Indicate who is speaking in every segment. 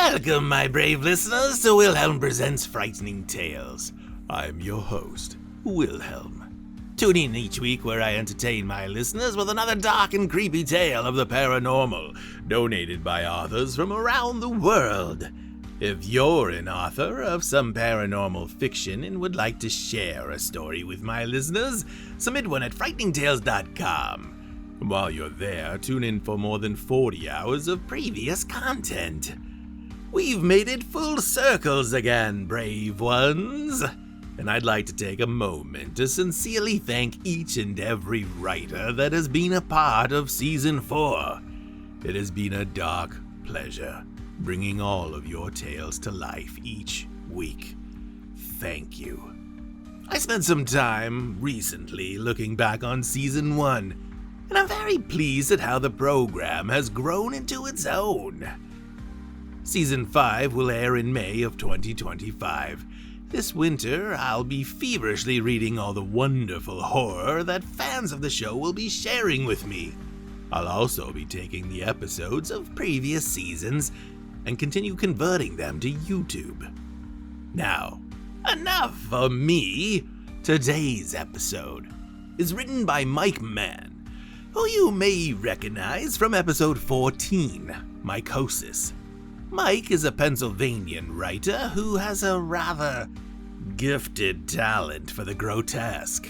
Speaker 1: Welcome, my brave listeners, to Wilhelm Presents Frightening Tales. I'm your host, Wilhelm. Tune in each week where I entertain my listeners with another dark and creepy tale of the paranormal, donated by authors from around the world. If you're an author of some paranormal fiction and would like to share a story with my listeners, submit one at frighteningtales.com. While you're there, tune in for more than 40 hours of previous content. We've made it full circles again, brave ones. And I'd like to take a moment to sincerely thank each and every writer that has been a part of Season 4. It has been a dark pleasure bringing all of your tales to life each week. Thank you. I spent some time recently looking back on Season 1, and I'm very pleased at how the program has grown into its own. Season 5 will air in May of 2025. This winter, I'll be feverishly reading all the wonderful horror that fans of the show will be sharing with me. I'll also be taking the episodes of previous seasons and continue converting them to YouTube. Now, enough of me. Today's episode is written by Mike Mann, who you may recognize from episode 14, Mycosis. Mike is a Pennsylvanian writer who has a rather gifted talent for the grotesque.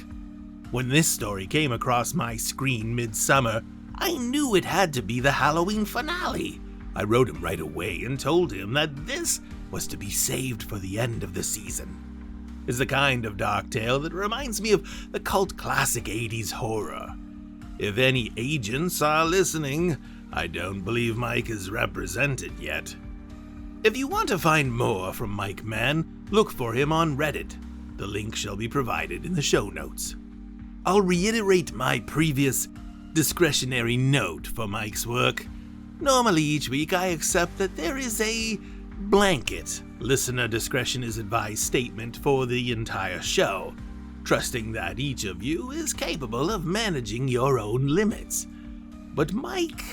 Speaker 1: When this story came across my screen midsummer, I knew it had to be the Halloween finale. I wrote him right away and told him that this was to be saved for the end of the season. It's the kind of dark tale that reminds me of the cult classic 80s horror. If any agents are listening, I don't believe Mike is represented yet. If you want to find more from Mike Mann, look for him on Reddit. The link shall be provided in the show notes. I'll reiterate my previous discretionary note for Mike's work. Normally each week I accept that there is a blanket listener discretion is advised statement for the entire show, trusting that each of you is capable of managing your own limits. But Mike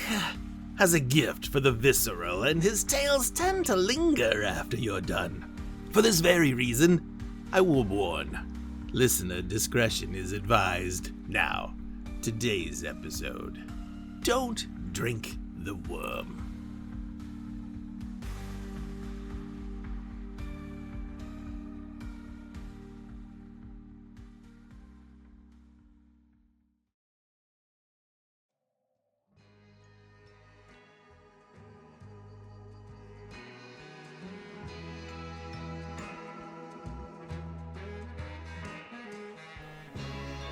Speaker 1: has a gift for the visceral, and his tales tend to linger after you're done. For this very reason, I will warn, listener discretion is advised. Now, today's episode. Don't drink the worm.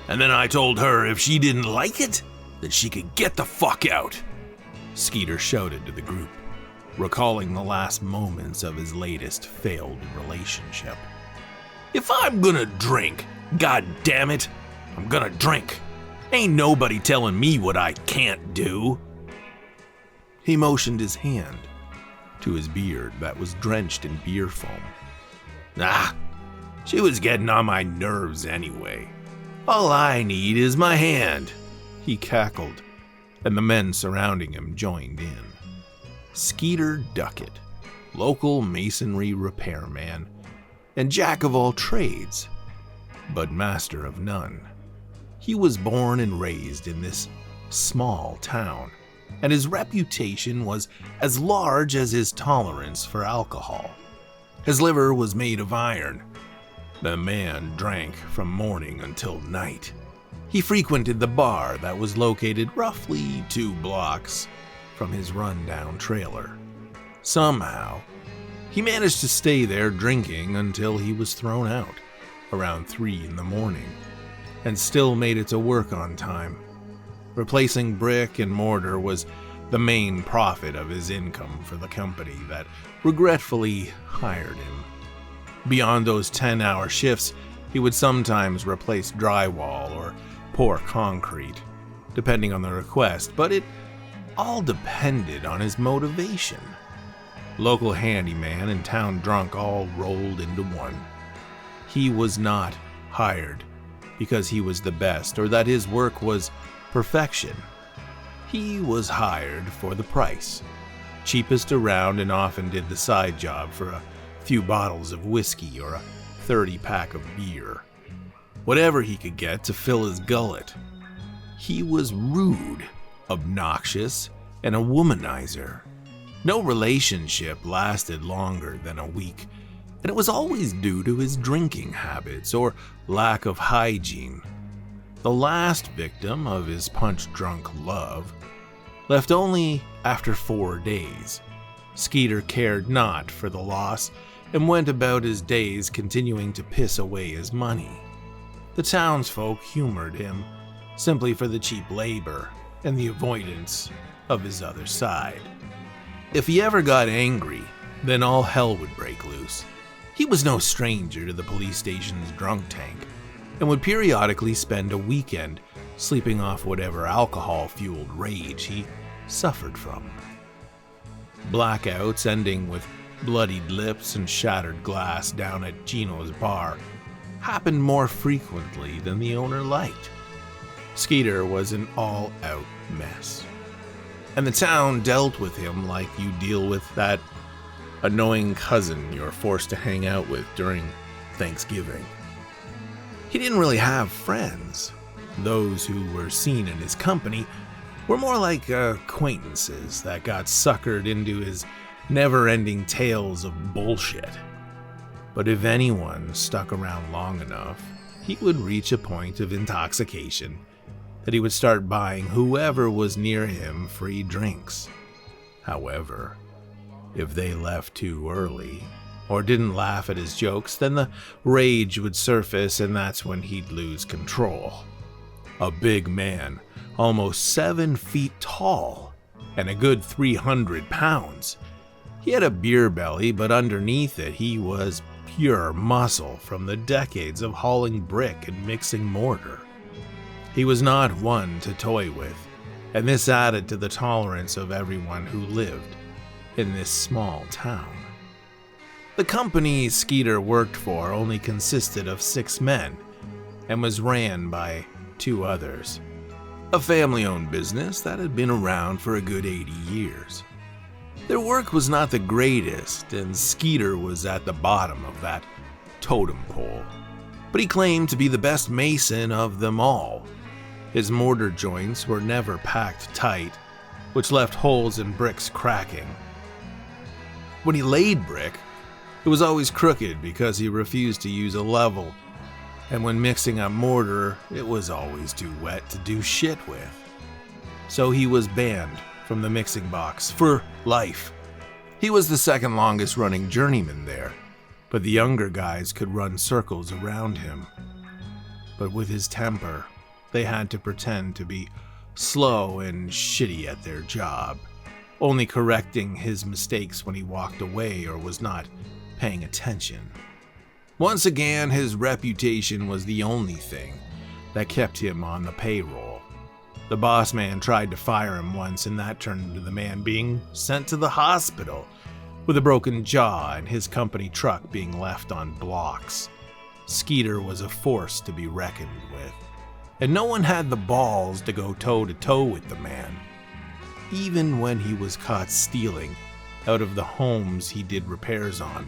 Speaker 1: And then I told her if she didn't like it, that she could get the fuck out, Skeeter shouted to the group, recalling the last moments of his latest failed relationship. If I'm gonna drink, god damn it, I'm gonna drink. Ain't nobody telling me what I can't do. He motioned his hand to his beard that was drenched in beer foam. She was getting on my nerves anyway. All I need is my hand, he cackled, and the men surrounding him joined in. Skeeter Duckett, local masonry repairman, and jack of all trades, but master of none. He was born and raised in this small town, and his reputation was as large as his tolerance for alcohol. His liver was made of iron. The man drank from morning until night. He frequented the bar that was located roughly 2 blocks from his rundown trailer. Somehow, he managed to stay there drinking until he was thrown out around 3 in the morning, and still made it to work on time. Replacing brick and mortar was the main profit of his income for the company that regretfully hired him. Beyond those 10-hour shifts, he would sometimes replace drywall or pour concrete, depending on the request, but it all depended on his motivation. Local handyman and town drunk all rolled into one. He was not hired because he was the best or that his work was perfection. He was hired for the price. cheapest around and often did the side job for a few bottles of whiskey or a 30-pack of beer. Whatever he could get to fill his gullet. He was rude, obnoxious, and a womanizer. No relationship lasted longer than a week, and it was always due to his drinking habits or lack of hygiene. The last victim of his punch-drunk love left only after 4 days. Skeeter cared not for the loss and went about his days continuing to piss away his money. The townsfolk humored him simply for the cheap labor and the avoidance of his other side. If he ever got angry, then all hell would break loose. He was no stranger to the police station's drunk tank and would periodically spend a weekend sleeping off whatever alcohol-fueled rage he suffered from. Blackouts ending with bloodied lips and shattered glass down at Gino's bar happened more frequently than the owner liked. Skeeter was an all-out mess, and the town dealt with him like you deal with that annoying cousin you're forced to hang out with during Thanksgiving. He didn't really have friends. Those who were seen in his company were more like acquaintances that got suckered into his never-ending tales of bullshit. But if anyone stuck around long enough, he would reach a point of intoxication that he would start buying whoever was near him free drinks. However, if they left too early or didn't laugh at his jokes, then the rage would surface and that's when he'd lose control. A big man, almost 7 feet tall and a good 300 pounds. He had a beer belly, but underneath it he was pure muscle from the decades of hauling brick and mixing mortar. He was not one to toy with, and this added to the tolerance of everyone who lived in this small town. The company Skeeter worked for only consisted of 6 men and was ran by 2 others. A family-owned business that had been around for a good 80 years. Their work was not the greatest, and Skeeter was at the bottom of that totem pole. But he claimed to be the best mason of them all. His mortar joints were never packed tight, which left holes in bricks cracking. When he laid brick, it was always crooked because he refused to use a level, and when mixing up mortar, it was always too wet to do shit with. So he was banned from the mixing box for life. He was the second longest running journeyman there, but the younger guys could run circles around him. But with his temper, they had to pretend to be slow and shitty at their job, only correcting his mistakes when he walked away or was not paying attention. Once again, his reputation was the only thing that kept him on the payroll. The boss man tried to fire him once, and that turned into the man being sent to the hospital with a broken jaw and his company truck being left on blocks. Skeeter was a force to be reckoned with, and no one had the balls to go toe-to-toe with the man. Even when he was caught stealing out of the homes he did repairs on,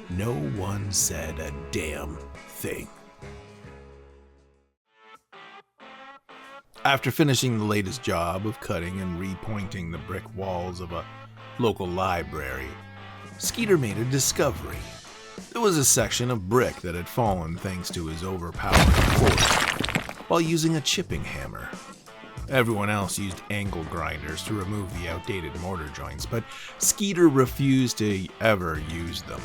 Speaker 1: no one said a damn thing. After finishing the latest job of cutting and repointing the brick walls of a local library, Skeeter made a discovery. There was a section of brick that had fallen thanks to his overpowering force while using a chipping hammer. Everyone else used angle grinders to remove the outdated mortar joints, but Skeeter refused to ever use them.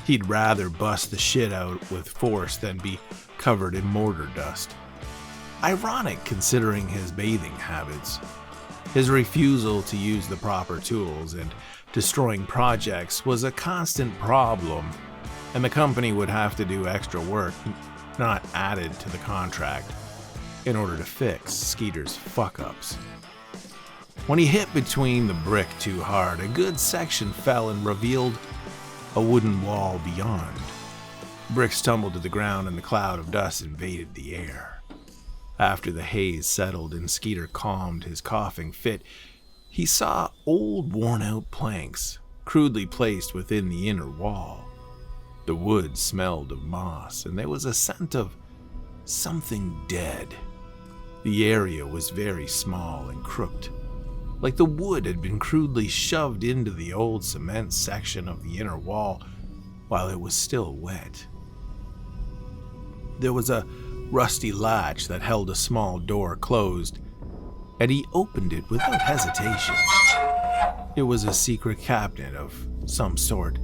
Speaker 1: He'd rather bust the shit out with force than be covered in mortar dust. Ironic considering his bathing habits. His refusal to use the proper tools and destroying projects was a constant problem, and the company would have to do extra work, not added to the contract, in order to fix Skeeter's fuck-ups. When he hit between the brick too hard, a good section fell and revealed a wooden wall beyond. Bricks tumbled to the ground and the cloud of dust invaded the air. After the haze settled and Skeeter calmed his coughing fit, He saw old worn-out planks crudely placed within the inner wall. The wood smelled of moss, and there was a scent of something dead. The area was very small and crooked, like the wood had been crudely shoved into the old cement section of the inner wall while it was still wet. There was a rusty latch that held a small door closed, and he opened it without hesitation. It was a secret cabinet of some sort,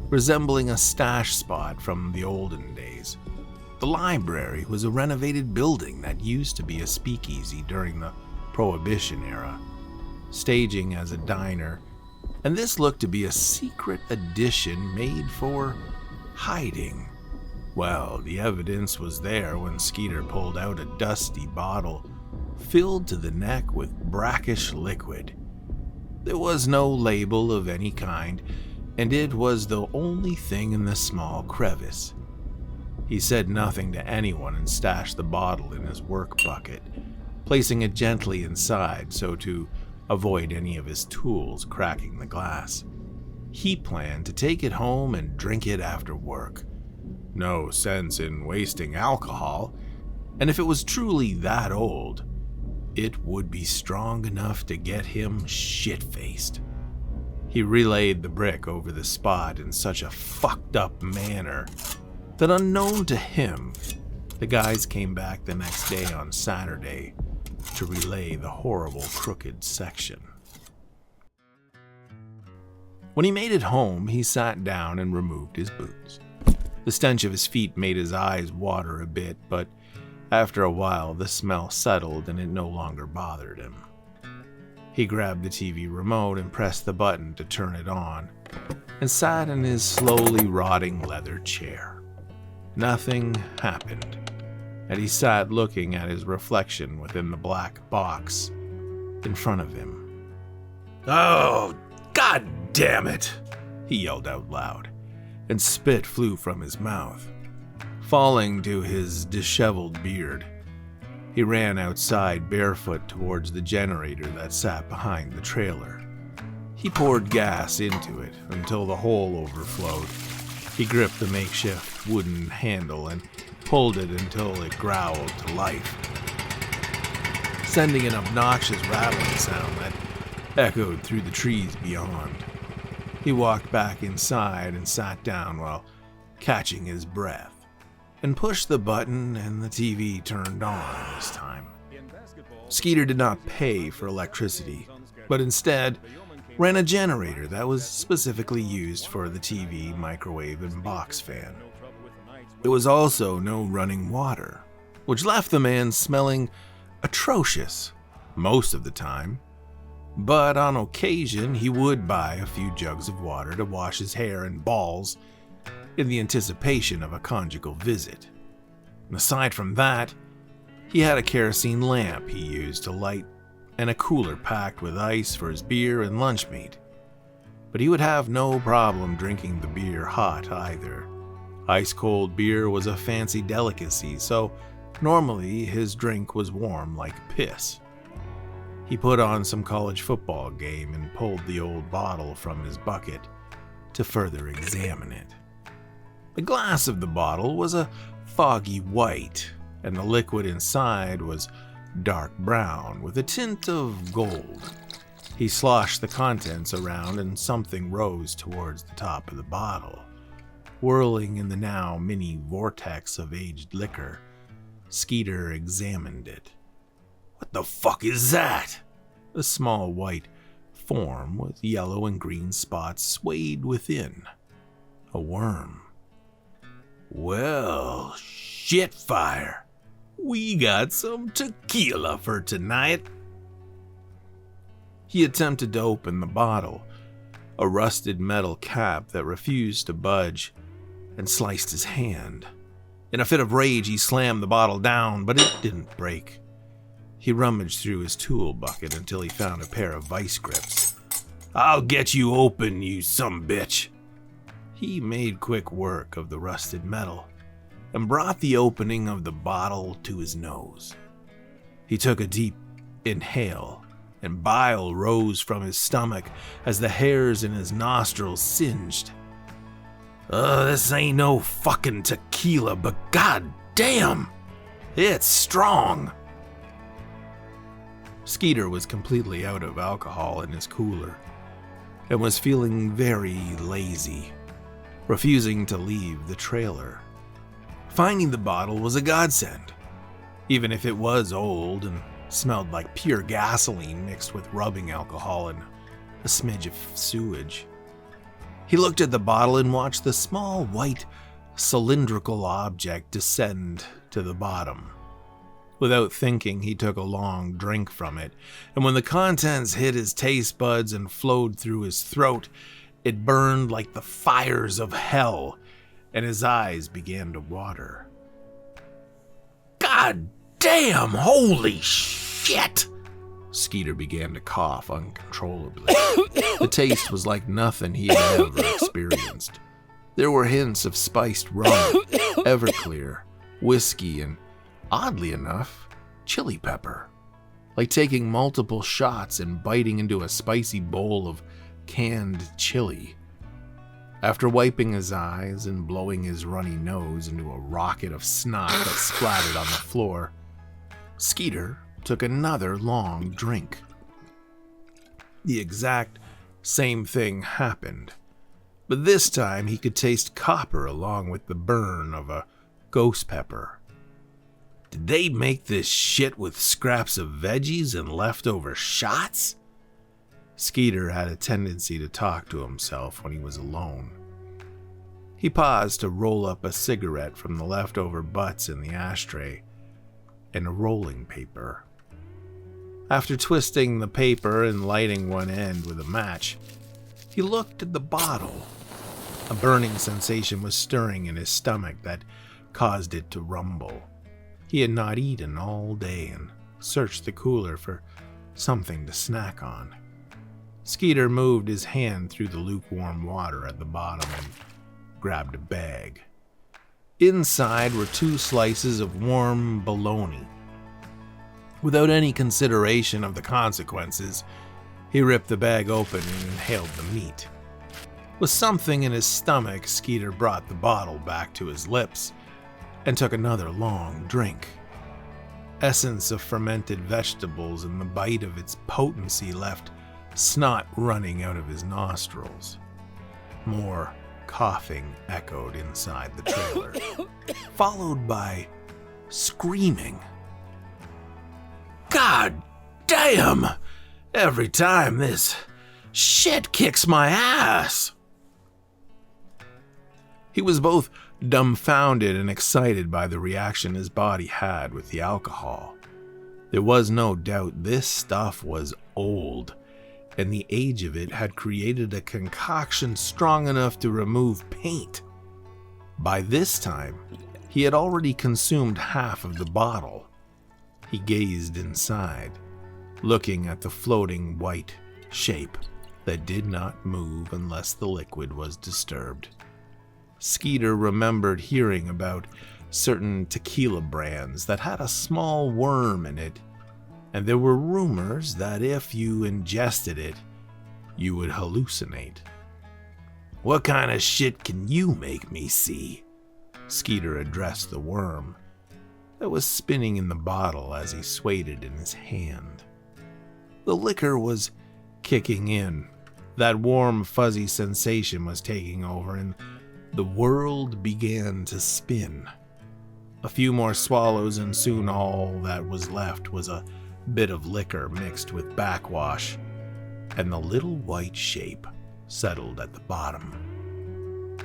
Speaker 1: resembling a stash spot from the olden days. The library was a renovated building that used to be a speakeasy during the Prohibition era, staging as a diner, and this looked to be a secret addition made for hiding. Well, the evidence was there when Skeeter pulled out a dusty bottle filled to the neck with brackish liquid. There was no label of any kind, and it was the only thing in the small crevice. He said nothing to anyone and stashed the bottle in his work bucket, placing it gently inside so to avoid any of his tools cracking the glass. He planned to take it home and drink it after work. No sense in wasting alcohol, and if it was truly that old, it would be strong enough to get him shit-faced. He relayed the brick over the spot in such a fucked up manner that unknown to him, the guys came back the next day on Saturday to relay the horrible crooked section. When he made it home, he sat down and removed his boots. The stench of his feet made his eyes water a bit, but after a while the smell settled and it no longer bothered him. He grabbed the TV remote and pressed the button to turn it on, and sat in his slowly rotting leather chair. Nothing happened, and he sat looking at his reflection within the black box in front of him. "Oh, God damn it!" he yelled out loud, and spit flew from his mouth, falling to his disheveled beard. He ran outside barefoot towards the generator that sat behind the trailer. He poured gas into it until the hole overflowed. He gripped the makeshift wooden handle and pulled it until it growled to life, sending an obnoxious rattling sound that echoed through the trees beyond. He walked back inside and sat down while catching his breath, and pushed the button and the TV turned on this time. Skeeter did not pay for electricity, but instead ran a generator that was specifically used for the TV, microwave, and box fan. There was also no running water, which left the man smelling atrocious most of the time, but on occasion he would buy a few jugs of water to wash his hair and balls in the anticipation of a conjugal visit. And aside from that, he had a kerosene lamp he used to light and a cooler packed with ice for his beer and lunch meat. But he would have no problem drinking the beer hot either. Ice-cold beer was a fancy delicacy, so normally his drink was warm like piss. He put on some college football game and pulled the old bottle from his bucket to further examine it. The glass of the bottle was a foggy white, and the liquid inside was dark brown with a tint of gold. He sloshed the contents around and something rose towards the top of the bottle, whirling in the now mini vortex of aged liquor. Skeeter examined it. "What the fuck is that?" A small white form with yellow and green spots swayed within. A worm. "Well, shit fire. We got some tequila for tonight." He attempted to open the bottle, a rusted metal cap that refused to budge, and sliced his hand. In a fit of rage, he slammed the bottle down, but it didn't break. He rummaged through his tool bucket until he found a pair of vice grips. "I'll get you open, you sumbitch." He made quick work of the rusted metal and brought the opening of the bottle to his nose. He took a deep inhale and bile rose from his stomach as the hairs in his nostrils singed. This ain't no fucking tequila, but god damn, it's strong. Skeeter was completely out of alcohol in his cooler and was feeling very lazy, refusing to leave the trailer. Finding the bottle was a godsend, even if it was old and smelled like pure gasoline mixed with rubbing alcohol and a smidge of sewage. He looked at the bottle and watched the small white cylindrical object descend to the bottom. Without thinking, he took a long drink from it, and when the contents hit his taste buds and flowed through his throat, it burned like the fires of hell, and his eyes began to water. God damn, holy shit! Skeeter began to cough uncontrollably. The taste was like nothing he had ever experienced. There were hints of spiced rum, Everclear, whiskey, and, oddly enough, chili pepper. Like taking multiple shots and biting into a spicy bowl of canned chili. After wiping his eyes and blowing his runny nose into a rocket of snot that splattered on the floor, Skeeter took another long drink. The exact same thing happened, but this time he could taste copper along with the burn of a ghost pepper. Did they make this shit with scraps of veggies and leftover shots? Skeeter had a tendency to talk to himself when he was alone. He paused to roll up a cigarette from the leftover butts in the ashtray and a rolling paper. After twisting the paper and lighting one end with a match, he looked at the bottle. A burning sensation was stirring in his stomach that caused it to rumble. He had not eaten all day and searched the cooler for something to snack on. Skeeter moved his hand through the lukewarm water at the bottom and grabbed a bag. Inside were 2 slices of warm bologna. Without any consideration of the consequences, he ripped the bag open and inhaled the meat. With something in his stomach, Skeeter brought the bottle back to his lips and took another long drink. Essence of fermented vegetables and the bite of its potency left snot running out of his nostrils. More coughing echoed inside the trailer, followed by screaming. God damn! Every time this shit kicks my ass! He was both dumbfounded and excited by the reaction his body had with the alcohol. There was no doubt this stuff was old, and the age of it had created a concoction strong enough to remove paint. By this time, he had already consumed half of the bottle. He gazed inside, looking at the floating white shape that did not move unless the liquid was disturbed. Skeeter remembered hearing about certain tequila brands that had a small worm in it, and there were rumors that if you ingested it, you would hallucinate. What kind of shit can you make me see? Skeeter addressed the worm that was spinning in the bottle as he swayed it in his hand. The liquor was kicking in. That warm, fuzzy sensation was taking over, and the world began to spin. A few more swallows, and soon all that was left was a bit of liquor mixed with backwash, and the little white shape settled at the bottom.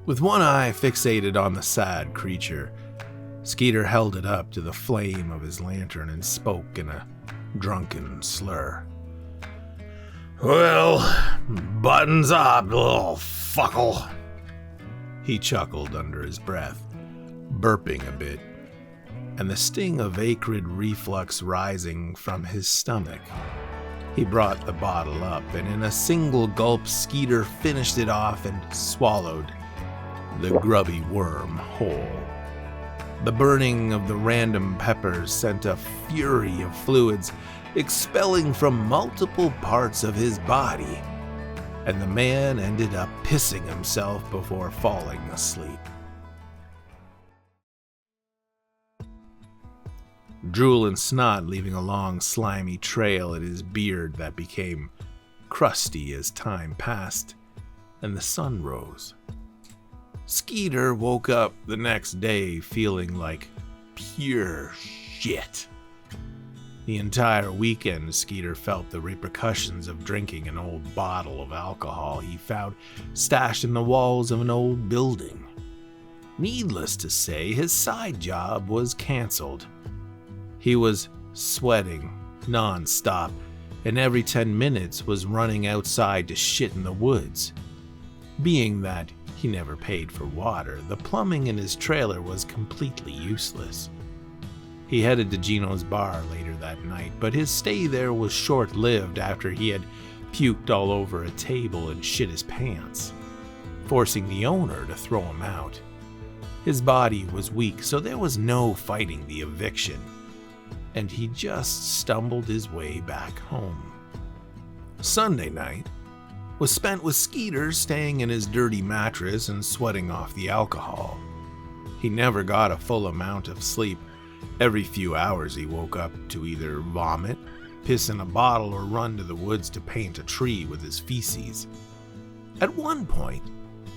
Speaker 1: With one eye fixated on the sad creature, Skeeter held it up to the flame of his lantern and spoke in a drunken slur. Well, buttons up, little fuckle. He chuckled under his breath, burping a bit, and the sting of acrid reflux rising from his stomach. He brought the bottle up, and in a single gulp, Skeeter finished it off and swallowed the grubby worm whole. The burning of the random peppers sent a fury of fluids expelling from multiple parts of his body, and the man ended up pissing himself before falling asleep. Drool and snot leaving a long, slimy trail in his beard that became crusty as time passed, and the sun rose. Skeeter woke up the next day feeling like pure shit. The entire weekend, Skeeter felt the repercussions of drinking an old bottle of alcohol he found stashed in the walls of an old building. Needless to say, his side job was canceled. He was sweating non-stop, and every 10 minutes was running outside to shit in the woods. Being that he never paid for water, the plumbing in his trailer was completely useless. He headed to Gino's bar later that night, but his stay there was short-lived after he had puked all over a table and shit his pants, forcing the owner to throw him out. His body was weak, so there was no fighting the eviction, and he just stumbled his way back home. Sunday night was spent with Skeeter staying in his dirty mattress and sweating off the alcohol. He never got a full amount of sleep. Every few hours he woke up to either vomit, piss in a bottle, or run to the woods to paint a tree with his feces. At one point,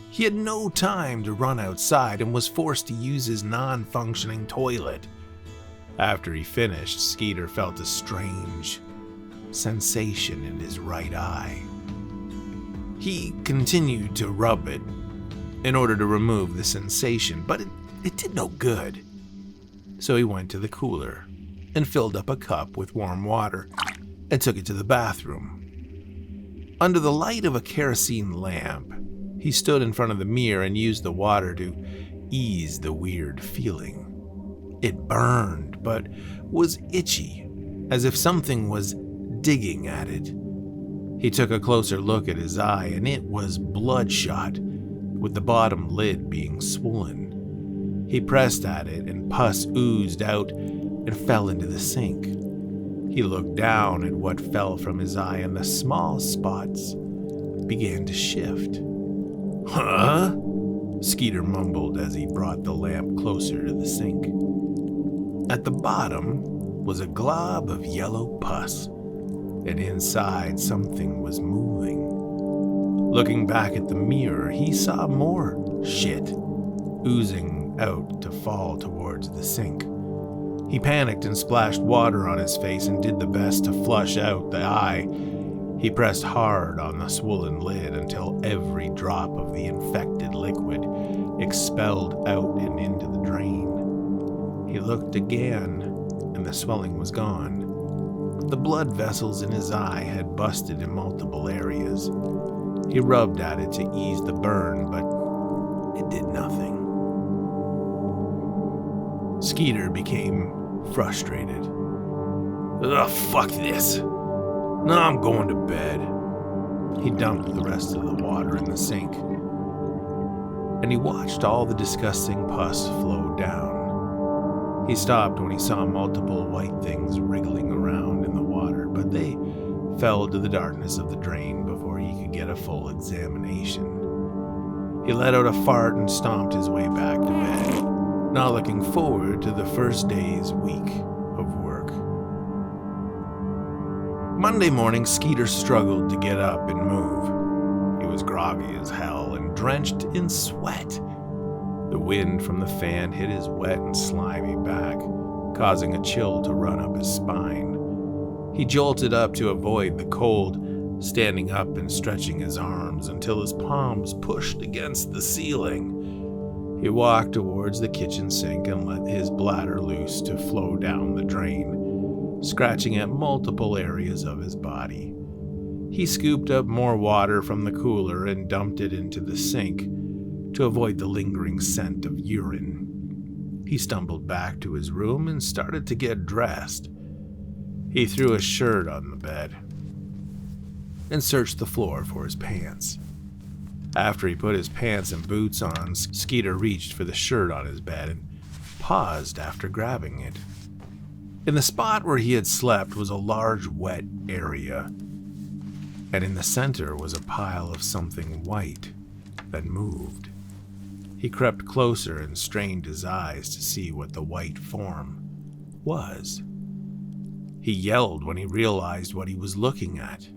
Speaker 1: he had no time to run outside and was forced to use his non-functioning toilet. After he finished, Skeeter felt a strange sensation in his right eye. He continued to rub it in order to remove the sensation, but it did no good. So he went to the cooler and filled up a cup with warm water and took it to the bathroom. Under the light of a kerosene lamp, he stood in front of the mirror and used the water to ease the weird feeling. It burned, but was itchy, as if something was digging at it. He took a closer look at his eye, and it was bloodshot, with the bottom lid being swollen. He pressed at it, and pus oozed out and fell into the sink. He looked down at what fell from his eye, and the small spots began to shift. "Huh?" Skeeter mumbled as he brought the lamp closer to the sink. At the bottom was a glob of yellow pus, and inside something was moving. Looking back at the mirror, he saw more shit oozing out to fall towards the sink. He panicked and splashed water on his face and did the best to flush out the eye. He pressed hard on the swollen lid until every drop of the infected liquid expelled out and into the drain. He looked again, and the swelling was gone. The blood vessels in his eye had busted in multiple areas. He rubbed at it to ease the burn, but it did nothing. Skeeter became frustrated. "Ugh, fuck this. Now I'm going to bed." He dumped the rest of the water in the sink, and he watched all the disgusting pus flow down. He stopped when he saw multiple white things wriggling around in the water, but they fell to the darkness of the drain before he could get a full examination. He let out a fart and stomped his way back to bed, not looking forward to the first day's week of work. Monday morning, Skeeter struggled to get up and move. He was groggy as hell and drenched in sweat. The wind from the fan hit his wet and slimy back, causing a chill to run up his spine. He jolted up to avoid the cold, standing up and stretching his arms until his palms pushed against the ceiling. He walked towards the kitchen sink and let his bladder loose to flow down the drain, scratching at multiple areas of his body. He scooped up more water from the cooler and dumped it into the sink to avoid the lingering scent of urine. He stumbled back to his room and started to get dressed. He threw a shirt on the bed and searched the floor for his pants. After he put his pants and boots on, Skeeter reached for the shirt on his bed and paused after grabbing it. In the spot where he had slept was a large wet area, and in the center was a pile of something white that moved. He crept closer and strained his eyes to see what the white form was. He yelled when he realized what he was looking at.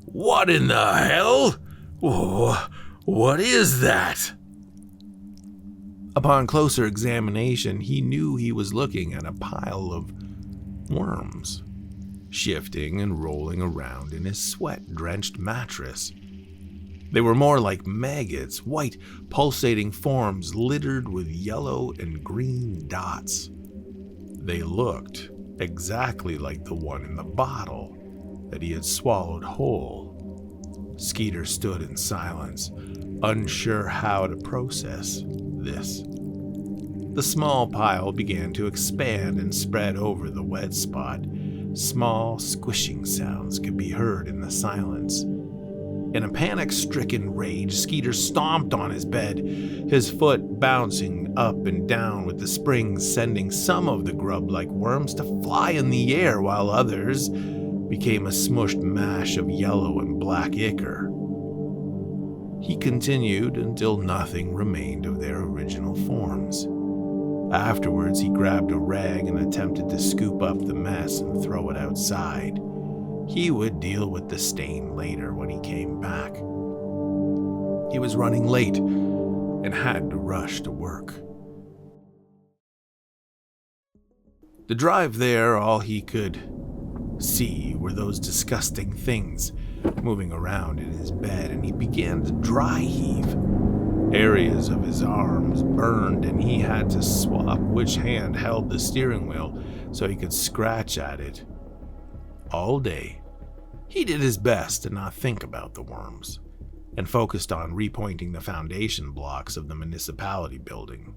Speaker 1: "What in the hell? What is that?" Upon closer examination, he knew he was looking at a pile of worms, shifting and rolling around in his sweat-drenched mattress. They were more like maggots, white, pulsating forms littered with yellow and green dots. They looked exactly like the one in the bottle that he had swallowed whole. Skeeter stood in silence, unsure how to process this. The small pile began to expand and spread over the wet spot. Small, squishing sounds could be heard in the silence. In a panic-stricken rage, Skeeter stomped on his bed, his foot bouncing up and down with the springs, sending some of the grub-like worms to fly in the air, while others became a smushed mash of yellow and black ichor. He continued until nothing remained of their original forms. Afterwards, he grabbed a rag and attempted to scoop up the mess and throw it outside. He would deal with the stain later when he came back. He was running late and had to rush to work. The drive there, all he could see were those disgusting things moving around in his bed, and he began to dry heave. Areas of his arms burned, and he had to swap which hand held the steering wheel so he could scratch at it. All day, he did his best to not think about the worms, and focused on repointing the foundation blocks of the municipality building.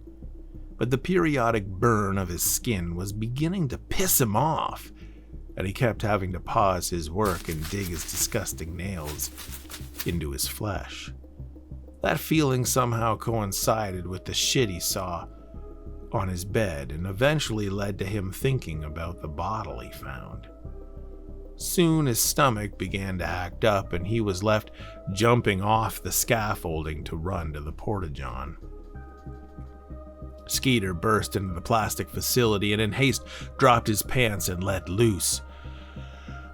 Speaker 1: But the periodic burn of his skin was beginning to piss him off, and he kept having to pause his work and dig his disgusting nails into his flesh. That feeling somehow coincided with the shit he saw on his bed and eventually led to him thinking about the bottle he found. Soon his stomach began to act up and he was left jumping off the scaffolding to run to the porta-john. Skeeter burst into the plastic facility and in haste dropped his pants and let loose.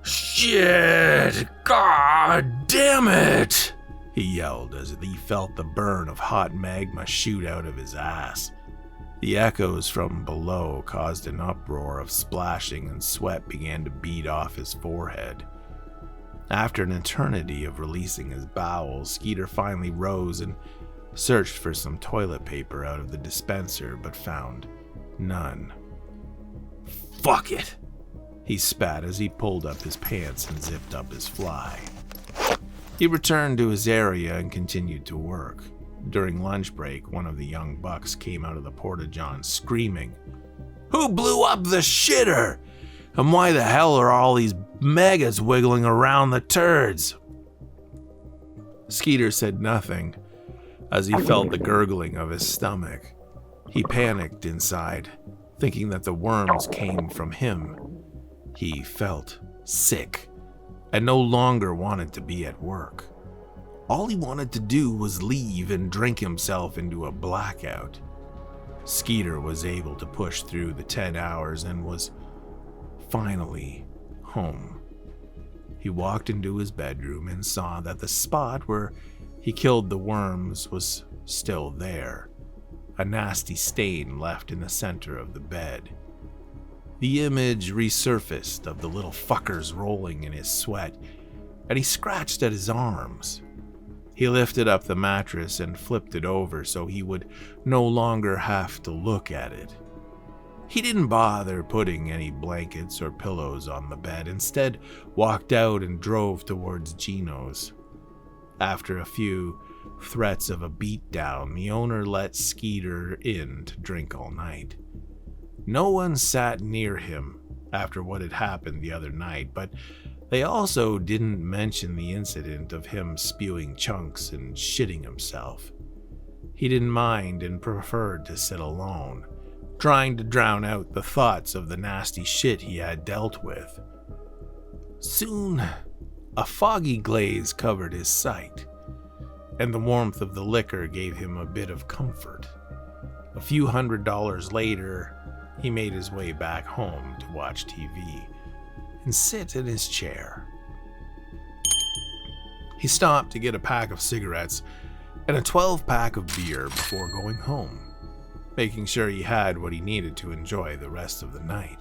Speaker 1: "Shit! God damn it!" he yelled as he felt the burn of hot magma shoot out of his ass. The echoes from below caused an uproar of splashing, and sweat began to bead off his forehead. After an eternity of releasing his bowels, Skeeter finally rose and searched for some toilet paper out of the dispenser, but found none. "Fuck it," he spat as he pulled up his pants and zipped up his fly. He returned to his area and continued to work. During lunch break, one of the young bucks came out of the porta-john screaming, "Who blew up the shitter? And why the hell are all these maggots wiggling around the turds?" Skeeter said nothing as he felt the gurgling of his stomach. He panicked inside, thinking that the worms came from him. He felt sick and no longer wanted to be at work. All he wanted to do was leave and drink himself into a blackout. Skeeter was able to push through the 10 hours and was finally home. He walked into his bedroom and saw that the spot where he killed the worms was still there, a nasty stain left in the center of the bed. The image resurfaced of the little fuckers rolling in his sweat, and he scratched at his arms. He lifted up the mattress and flipped it over so he would no longer have to look at it. He didn't bother putting any blankets or pillows on the bed, instead walked out and drove towards Gino's. After a few threats of a beatdown, the owner let Skeeter in to drink all night. No one sat near him after what had happened the other night, but they also didn't mention the incident of him spewing chunks and shitting himself. He didn't mind and preferred to sit alone, trying to drown out the thoughts of the nasty shit he had dealt with. Soon, a foggy glaze covered his sight, and the warmth of the liquor gave him a bit of comfort. A few $100s later, he made his way back home to watch TV and sit in his chair. He stopped to get a pack of cigarettes and a 12-pack of beer before going home, making sure he had what he needed to enjoy the rest of the night.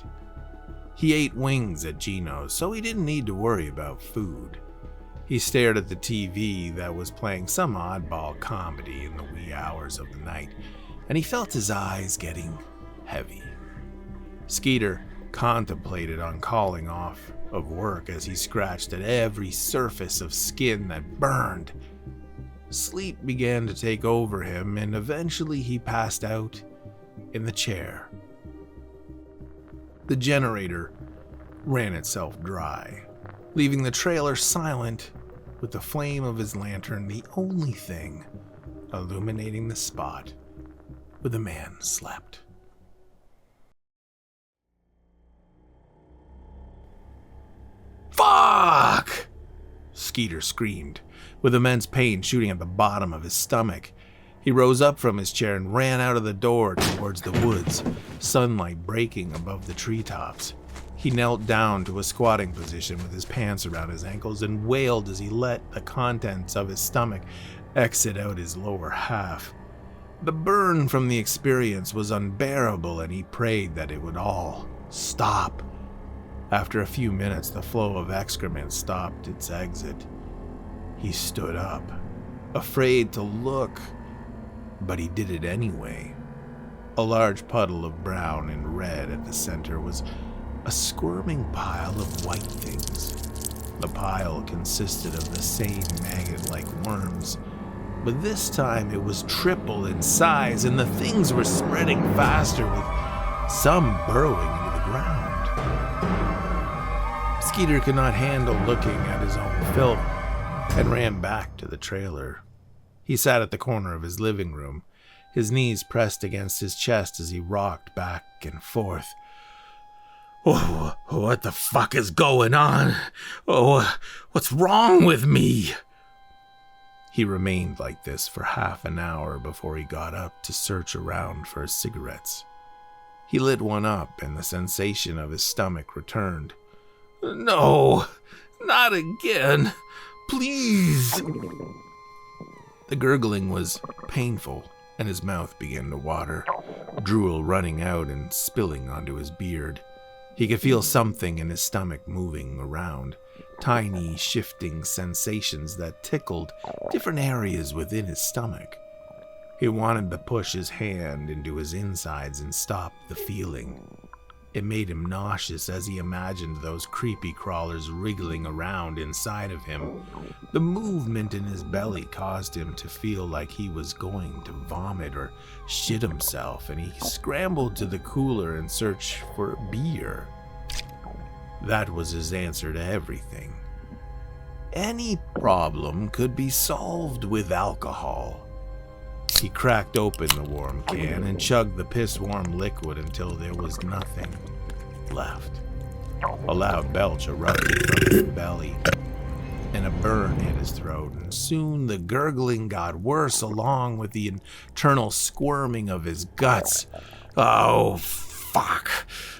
Speaker 1: He ate wings at Gino's, so he didn't need to worry about food. He stared at the TV that was playing some oddball comedy in the wee hours of the night, and he felt his eyes getting heavy. Skeeter contemplated on calling off of work as he scratched at every surface of skin that burned. Sleep began to take over him, and eventually he passed out in the chair. The generator ran itself dry, leaving the trailer silent with the flame of his lantern the only thing illuminating the spot where the man slept. "Fuck!" Skeeter screamed, with immense pain shooting at the bottom of his stomach. He rose up from his chair and ran out of the door towards the woods, sunlight breaking above the treetops. He knelt down to a squatting position with his pants around his ankles and wailed as he let the contents of his stomach exit out his lower half. The burn from the experience was unbearable, and he prayed that it would all stop. After a few minutes, the flow of excrement stopped its exit. He stood up, afraid to look, but he did it anyway. A large puddle of brown and red at the center was a squirming pile of white things. The pile consisted of the same maggot-like worms, but this time it was triple in size, and the things were spreading faster, with some burrowing into the ground. Skeeter could not handle looking at his own filth and ran back to the trailer. He sat at the corner of his living room, his knees pressed against his chest as he rocked back and forth. "Oh, what the fuck is going on? Oh, what's wrong with me?" He remained like this for half an hour before he got up to search around for cigarettes. He lit one up, and the sensation of his stomach returned. "No, not again. Please." The gurgling was painful, and his mouth began to water, drool running out and spilling onto his beard. He could feel something in his stomach moving around, tiny shifting sensations that tickled different areas within his stomach. He wanted to push his hand into his insides and stop the feeling. It made him nauseous as he imagined those creepy crawlers wriggling around inside of him. The movement in his belly caused him to feel like he was going to vomit or shit himself, and he scrambled to the cooler in search for beer. That was his answer to everything. Any problem could be solved with alcohol. He cracked open the warm can and chugged the piss-warm liquid until there was nothing left. A loud belch erupted from his belly, and a burn hit his throat, and soon the gurgling got worse along with the internal squirming of his guts. "Oh, fuck.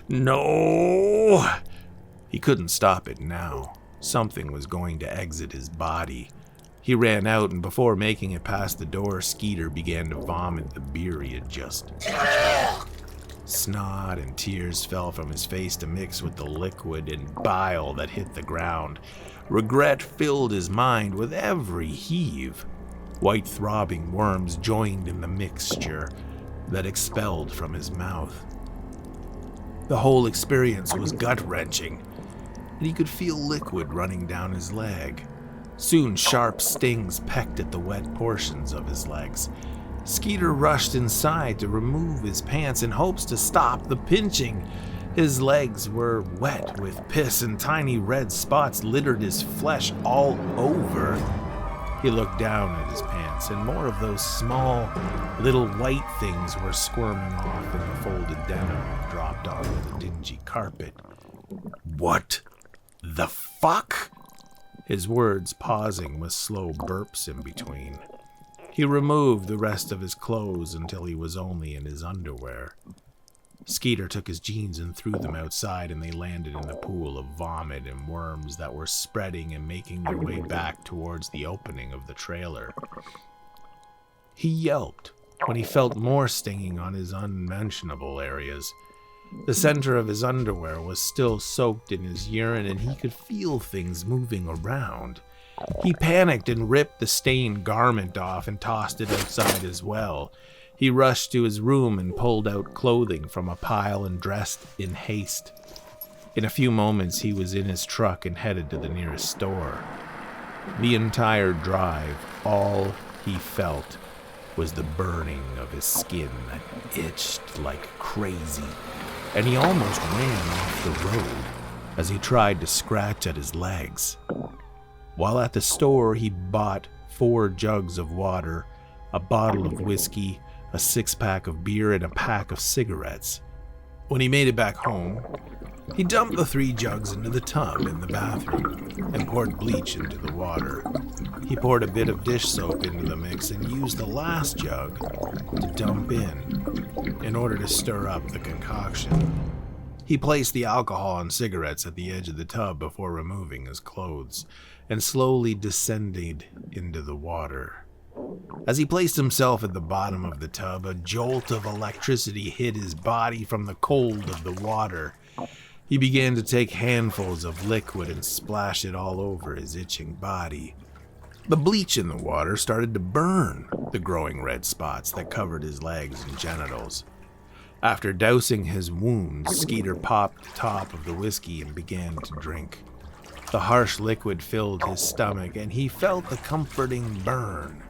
Speaker 1: No!" He couldn't stop it now. Something was going to exit his body. He ran out, and before making it past the door, Skeeter began to vomit the beer he had just touched. Snot and tears fell from his face to mix with the liquid and bile that hit the ground. Regret filled his mind with every heave. White throbbing worms joined in the mixture that expelled from his mouth. The whole experience was gut-wrenching, and he could feel liquid running down his leg. Soon sharp stings pecked at the wet portions of his legs. Skeeter rushed inside to remove his pants in hopes to stop the pinching. His legs were wet with piss, and tiny red spots littered his flesh all over. He looked down at his pants movements, and more of those small, little white things were squirming off in the folded denim and dropped onto the dingy carpet. What the fuck? His words pausing with slow burps in between. He removed the rest of his clothes until he was only in his underwear. Skeeter took his jeans and threw them outside, and they landed in the pool of vomit and worms that were spreading and making their way back towards the opening of the trailer. He yelped when he felt more stinging on his unmentionable areas. The center of his underwear was still soaked in his urine, and he could feel things moving around. He panicked and ripped the stained garment off and tossed it outside as well. He rushed to his room and pulled out clothing from a pile and dressed in haste. In a few moments, he was in his truck and headed to the nearest store. The entire drive, all he felt was the burning of his skin that itched like crazy, and he almost ran off the road as he tried to scratch at his legs. While at the store, he bought 4 jugs of water, a bottle of whiskey, a 6-pack of beer, and a pack of cigarettes. When he made it back home, he dumped the 3 jugs into the tub in the bathroom and poured bleach into the water. He poured a bit of dish soap into the mix and used the last jug to dump in order to stir up the concoction. He placed the alcohol and cigarettes at the edge of the tub before removing his clothes and slowly descended into the water. As he placed himself at the bottom of the tub, a jolt of electricity hit his body from the cold of the water. He began to take handfuls of liquid and splash it all over his itching body. The bleach in the water started to burn the growing red spots that covered his legs and genitals. After dousing his wounds, Skeeter popped the top of the whiskey and began to drink. The harsh liquid filled his stomach, and he felt the comforting burn.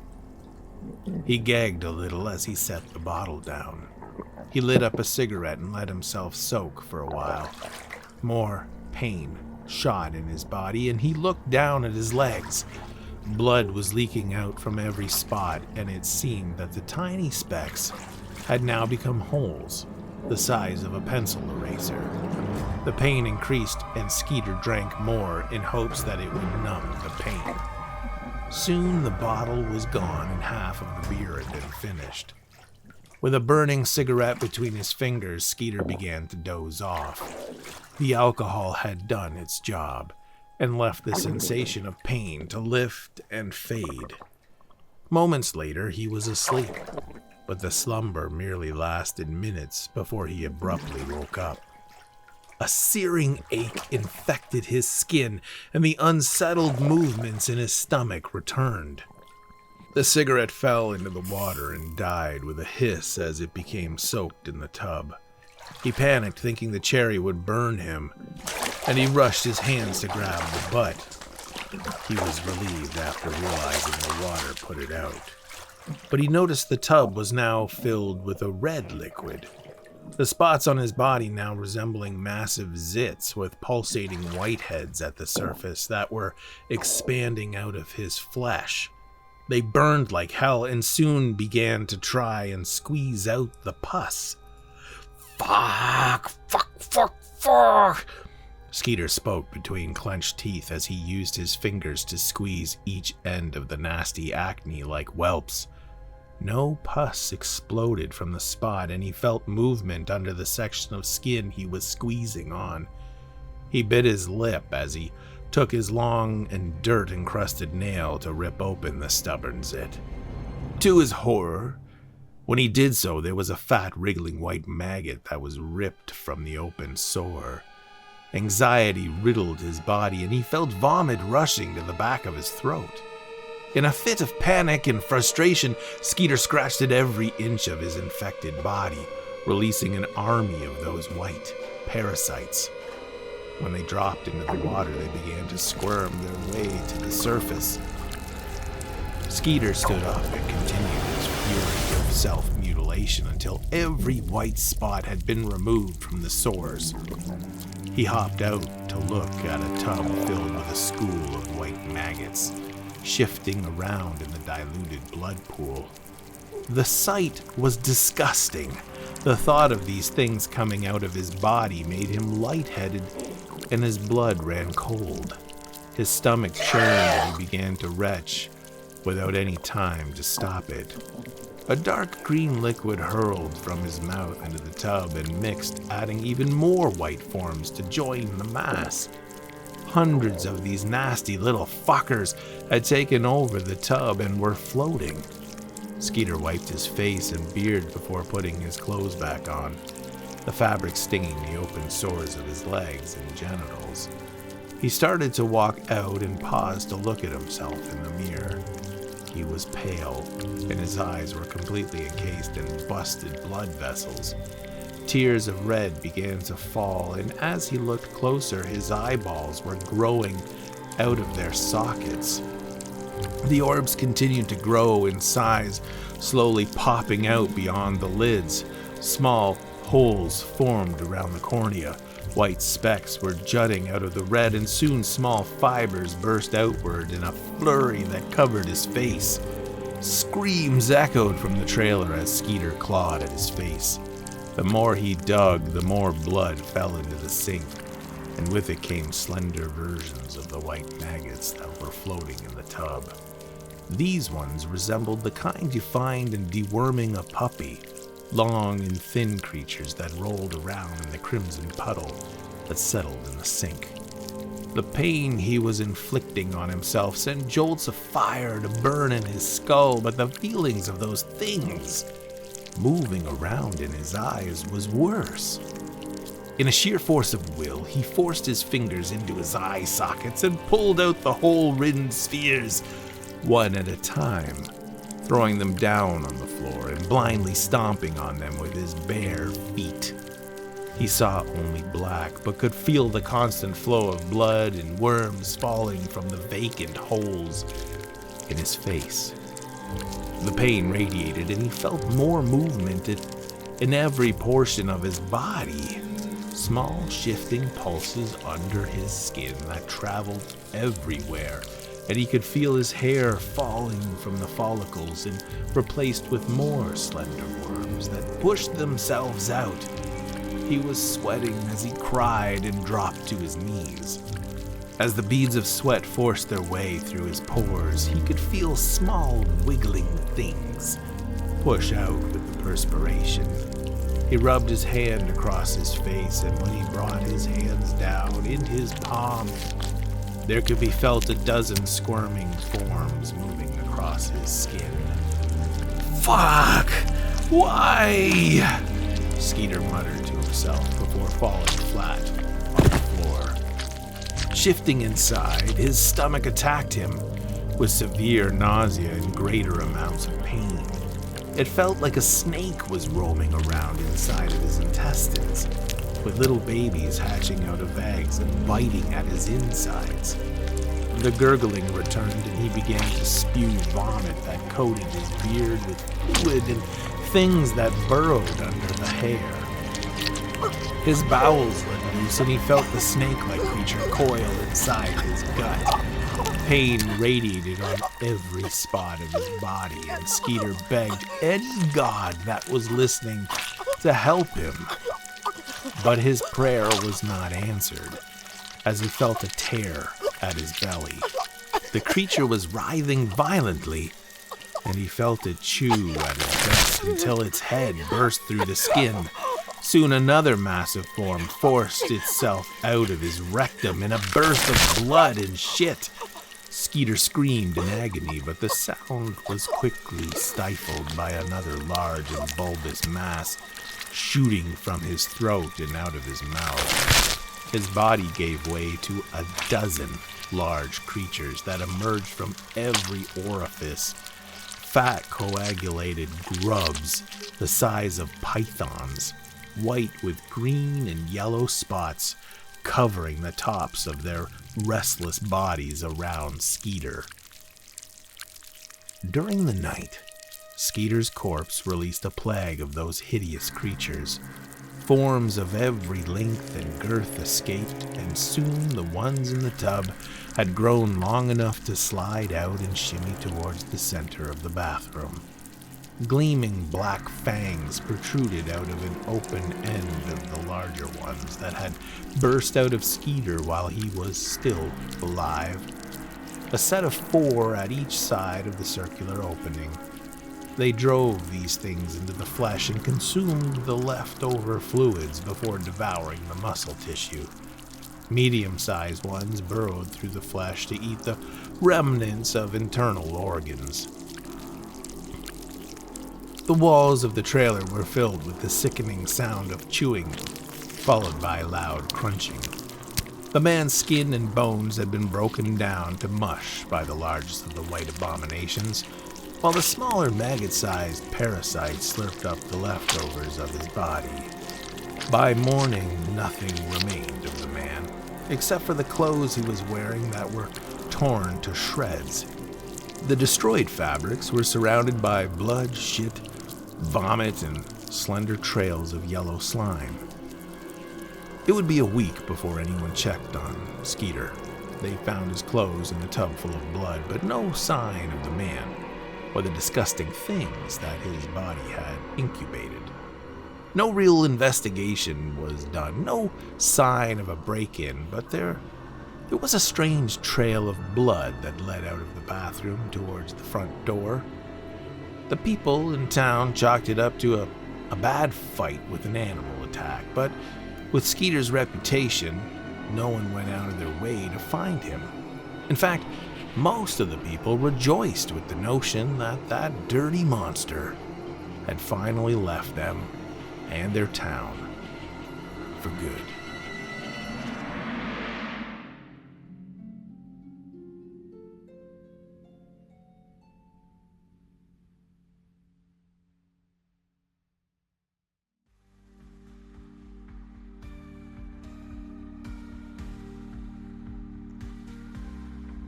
Speaker 1: He gagged a little as he set the bottle down. He lit up a cigarette and let himself soak for a while. More pain shot in his body, and he looked down at his legs. Blood was leaking out from every spot, and it seemed that the tiny specks had now become holes the size of a pencil eraser. The pain increased, and Skeeter drank more in hopes that it would numb the pain. Soon the bottle was gone and half of the beer had been finished. With a burning cigarette between his fingers, Skeeter began to doze off. The alcohol had done its job and left the sensation of pain to lift and fade. Moments later, he was asleep, but the slumber merely lasted minutes before he abruptly woke up. A searing ache infected his skin, and the unsettled movements in his stomach returned. The cigarette fell into the water and died with a hiss as it became soaked in the tub. He panicked, thinking the cherry would burn him, and he rushed his hands to grab the butt. He was relieved after realizing the water put it out. But he noticed the tub was now filled with a red liquid. The spots on his body now resembling massive zits with pulsating whiteheads at the surface that were expanding out of his flesh. They burned like hell and soon began to try and squeeze out the pus. Fuck! Skeeter spoke between clenched teeth as he used his fingers to squeeze each end of the nasty acne like whelps. No pus exploded from the spot, and he felt movement under the section of skin he was squeezing on. He bit his lip as he took his long and dirt-encrusted nail to rip open the stubborn zit. To his horror, when he did so, there was a fat, wriggling white maggot that was ripped from the open sore. Anxiety riddled his body, and he felt vomit rushing to the back of his throat. In a fit of panic and frustration, Skeeter scratched at every inch of his infected body, releasing an army of those white parasites. When they dropped into the water, they began to squirm their way to the surface. Skeeter stood up and continued his fury of self-mutilation until every white spot had been removed from the sores. He hopped out to look at a tub filled with a school of white maggots. shifting around in the diluted blood pool. The sight was disgusting. The thought of these things coming out of his body made him lightheaded, and his blood ran cold. His stomach churned and he began to retch without any time to stop it. A dark green liquid hurled from his mouth into the tub and mixed, adding even more white forms to join the mass. Hundreds of these nasty little fuckers had taken over the tub and were floating. Skeeter wiped his face and beard before putting his clothes back on, the fabric stinging the open sores of his legs and genitals. He started to walk out and paused to look at himself in the mirror. He was pale, and his eyes were completely encased in busted blood vessels. Tears of red began to fall, and as he looked closer, his eyeballs were growing out of their sockets. The orbs continued to grow in size, slowly popping out beyond the lids. Small holes formed around the cornea. White specks were jutting out of the red, and soon small fibers burst outward in a flurry that covered his face. Screams echoed from the trailer as Skeeter clawed at his face. The more he dug, the more blood fell into the sink, and with it came slender versions of the white maggots that were floating in the tub. These ones resembled the kind you find in deworming a puppy, long and thin creatures that rolled around in the crimson puddle that settled in the sink. The pain he was inflicting on himself sent jolts of fire to burn in his skull, but the feelings of those things moving around in his eyes was worse. In a sheer force of will, he forced his fingers into his eye sockets and pulled out the hole-ridden spheres, one at a time, throwing them down on the floor and blindly stomping on them with his bare feet. He saw only black, but could feel the constant flow of blood and worms falling from the vacant holes in his face. The pain radiated, and he felt more movement in every portion of his body. Small shifting pulses under his skin that traveled everywhere, and he could feel his hair falling from the follicles and replaced with more slender worms that pushed themselves out. He was sweating as he cried and dropped to his knees. As the beads of sweat forced their way through his pores, he could feel small wiggling things push out with the perspiration. He rubbed his hand across his face, and when he brought his hands down into his palm, there could be felt a dozen squirming forms moving across his skin. "Fuck! Why?" Skeeter muttered to himself before falling flat on the floor. Shifting inside, his stomach attacked him with severe nausea and greater amounts of pain. It felt like a snake was roaming around inside of his intestines, with little babies hatching out of eggs and biting at his insides. The gurgling returned, and he began to spew vomit that coated his beard with fluid and things that burrowed under the hair. His bowels let loose, and he felt the snake-like creature coil inside his gut. Pain radiated on every spot of his body, and Skeeter begged any god that was listening to help him. But his prayer was not answered, as he felt a tear at his belly. The creature was writhing violently, and he felt it chew at his chest until its head burst through the skin. Soon another massive form forced itself out of his rectum in a burst of blood and shit. Skeeter screamed in agony, but the sound was quickly stifled by another large and bulbous mass shooting from his throat and out of his mouth. His body gave way to a dozen large creatures that emerged from every orifice. Fat, coagulated grubs the size of pythons, white with green and yellow spots covering the tops of their restless bodies around Skeeter. During the night, Skeeter's corpse released a plague of those hideous creatures. Forms of every length and girth escaped, and soon the ones in the tub had grown long enough to slide out and shimmy towards the center of the bathroom. Gleaming black fangs protruded out of an open end of the larger ones that had burst out of Skeeter while he was still alive. A set of 4 at each side of the circular opening. They drove these things into the flesh and consumed the leftover fluids before devouring the muscle tissue. Medium-sized ones burrowed through the flesh to eat the remnants of internal organs. The walls of the trailer were filled with the sickening sound of chewing, followed by loud crunching. The man's skin and bones had been broken down to mush by the largest of the white abominations, while the smaller maggot-sized parasites slurped up the leftovers of his body. By morning, nothing remained of the man, except for the clothes he was wearing that were torn to shreds. The destroyed fabrics were surrounded by blood, shit, vomit, and slender trails of yellow slime. It would be a week before anyone checked on Skeeter. They found his clothes in a tub full of blood, but no sign of the man or the disgusting things that his body had incubated. No real investigation was done, no sign of a break-in, but there was a strange trail of blood that led out of the bathroom towards the front door. The people in town chalked it up to a bad fight with an animal attack, but with Skeeter's reputation, no one went out of their way to find him. In fact, most of the people rejoiced with the notion that that dirty monster had finally left them and their town for good.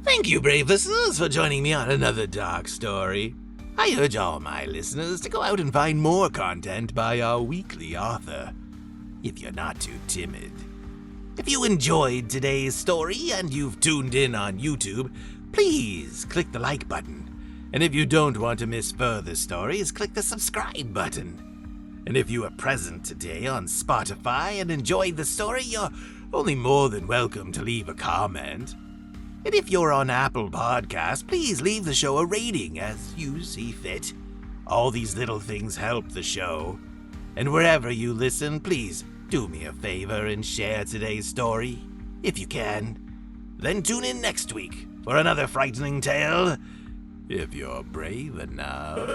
Speaker 2: Thank you, brave listeners, for joining me on another dark story. I urge all my listeners to go out and find more content by our weekly author, if you're not too timid. If you enjoyed today's story and you've tuned in on YouTube, please click the like button. And if you don't want to miss further stories, click the subscribe button. And if you are present today on Spotify and enjoyed the story, you're only more than welcome to leave a comment. And if you're on Apple Podcasts, please leave the show a rating as you see fit. All these little things help the show. And wherever you listen, please do me a favor and share today's story, if you can. Then tune in next week for another frightening tale, if you're brave enough.